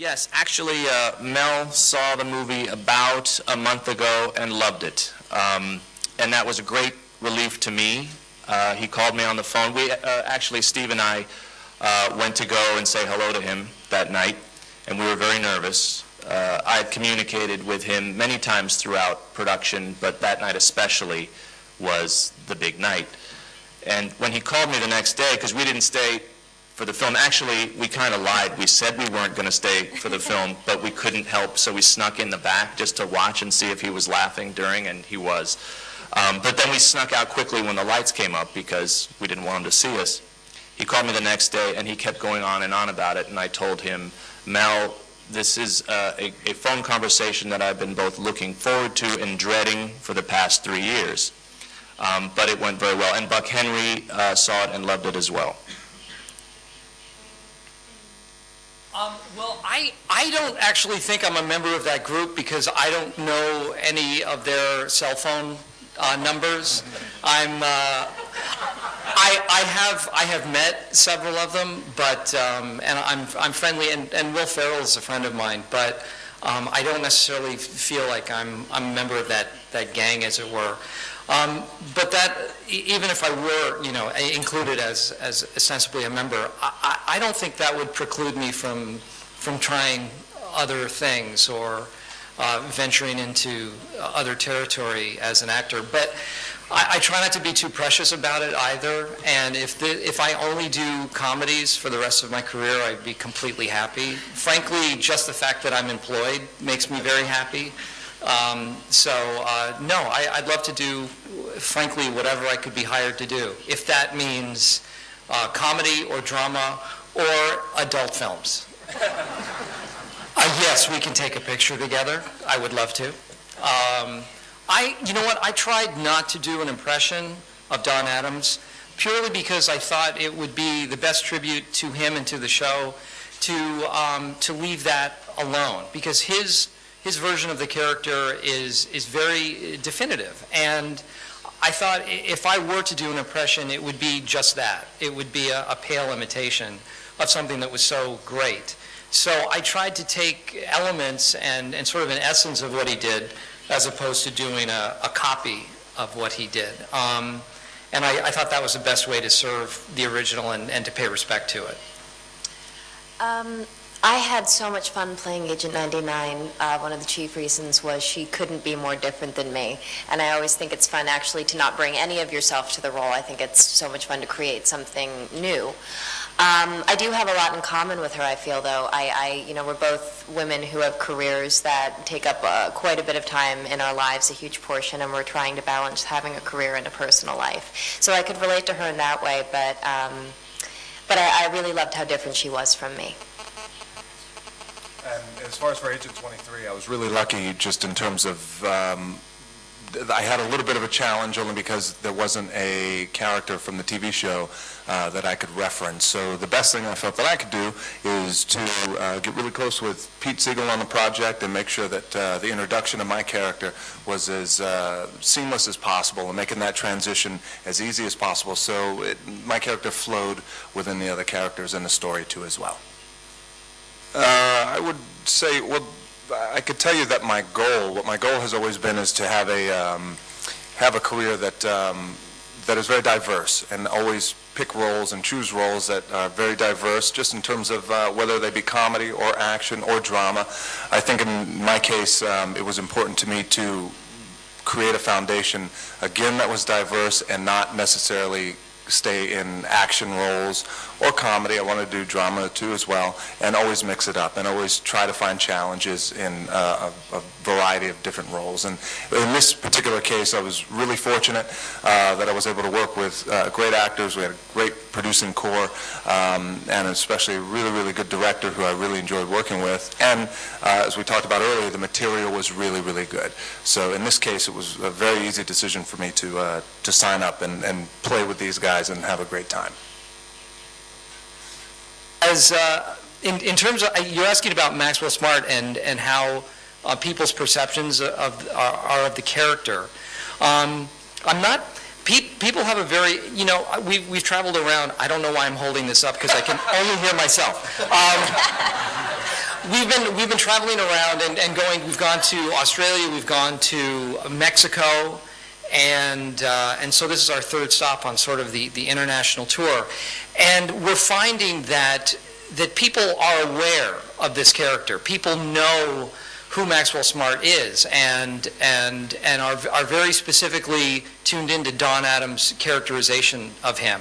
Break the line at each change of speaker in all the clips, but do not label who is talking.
Yes, actually, Mel saw the movie about a month ago and loved it. And that was a great relief to me. He called me on the phone. Actually, Steve and I went to go and say hello to him that night, and we were very nervous. I had communicated with him many times throughout production, but that night especially was the big night. And when he called me the next day, because we didn't stay for the film, actually, we kind of lied. We said we weren't going to stay for the film, but we couldn't help, so we snuck in the back just to watch and see if he was laughing during, and he was. But then we snuck out quickly when the lights came up because we didn't want him to see us. He called me the next day, and he kept going on and on about it, and I told him, Mel, this is a phone conversation that I've been both looking forward to and dreading for the past 3 years. But it went very well, and Buck Henry saw it and loved it as well.
Well, I don't actually think I'm a member of that group because I don't know any of their cell phone numbers. I have met several of them, but and I'm friendly, and Will Ferrell is a friend of mine, but I don't necessarily feel like I'm a member of that gang, as it were. But that, even if I were, included as ostensibly a member, I don't think that would preclude me from trying other things or venturing into other territory as an actor. But I try not to be too precious about it either. And if I only do comedies for the rest of my career, I'd be completely happy. Frankly, just the fact that I'm employed makes me very happy. No, I'd love to do, frankly, whatever I could be hired to do. If that means comedy or drama or adult films. Yes, we can take a picture together. I would love to. You know what? I tried not to do an impression of Don Adams purely because I thought it would be the best tribute to him and to the show to leave that alone, because his version of the character is very definitive. And I thought if I were to do an impression, it would be just that. It would be a pale imitation of something that was so great. So I tried to take elements and sort of an essence of what he did, as opposed to doing a copy of what he did. And I thought that was the best way to serve the original and to pay respect to it.
I had so much fun playing Agent 99. One of the chief reasons was she couldn't be more different than me. And I always think it's fun actually to not bring any of yourself to the role. I think it's so much fun to create something new. I do have a lot in common with her, I feel, though. We're both women who have careers that take up quite a bit of time in our lives, a huge portion, and we're trying to balance having a career and a personal life. So I could relate to her in that way, but I really loved how different she was from me.
And as far as for Agent 23, I was really lucky just in terms of I had a little bit of a challenge only because there wasn't a character from the TV show that I could reference. So the best thing I felt that I could do is to get really close with Pete Siegel on the project and make sure that the introduction of my character was as seamless as possible and making that transition as easy as possible, so my character flowed within the other characters in the story too as well. I would say, well, I could tell you that what my goal has always been is to have a career that is very diverse, and always pick roles and choose roles that are very diverse, just in terms of whether they be comedy or action or drama. I think in my case, it was important to me to create a foundation, again, that was diverse and not necessarily stay in action roles or comedy. I want to do drama too as well, and always mix it up and always try to find challenges in a variety of different roles. And in this particular case, I was really fortunate that I was able to work with great actors. We had a great producing corps, and especially a really, really good director who I really enjoyed working with. And as we talked about earlier, the material was really, really good. So in this case, it was a very easy decision for me to sign up and play with these guys and have a great time.
As in terms of, you're asking about Maxwell Smart and how people's perceptions are of the character. I'm not. People have a very, we've traveled around. I don't know why I'm holding this up because I can only hear myself. we've been traveling around and going. We've gone to Australia, we've gone to Mexico, and so this is our third stop on sort of the international tour. And we're finding that people are aware of this character. People know who Maxwell Smart is, and are very specifically tuned into Don Adams' characterization of him.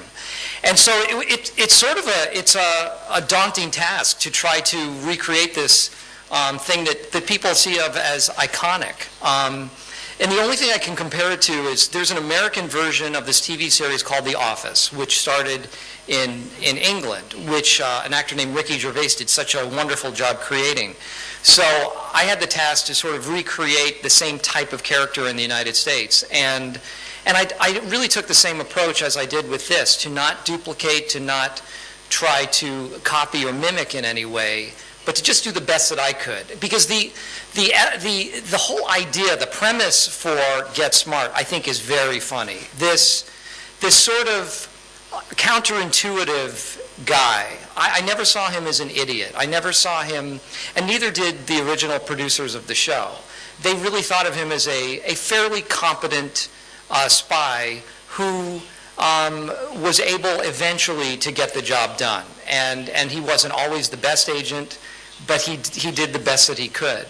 And so it's sort of a daunting task to try to recreate this thing that people see of as iconic. And the only thing I can compare it to is there's an American version of this TV series called The Office, which started in England, which an actor named Ricky Gervais did such a wonderful job creating. So I had the task to sort of recreate the same type of character in the United States. And I really took the same approach as I did with this, to not duplicate, to not try to copy or mimic in any way, but to just do the best that I could. Because the whole idea, the premise for Get Smart, I think is very funny. This sort of counterintuitive guy, I never saw him as an idiot. I never saw him, and neither did the original producers of the show. They really thought of him as a fairly competent spy who was able eventually to get the job done. And he wasn't always the best agent, but he did the best that he could.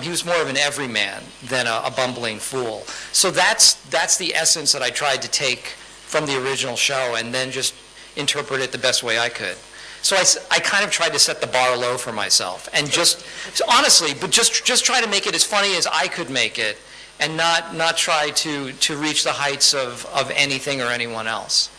He was more of an everyman than a bumbling fool. So that's the essence that I tried to take from the original show and then just interpret it the best way I could. So I kind of tried to set the bar low for myself and just try to make it as funny as I could make it and not try to reach the heights of anything or anyone else.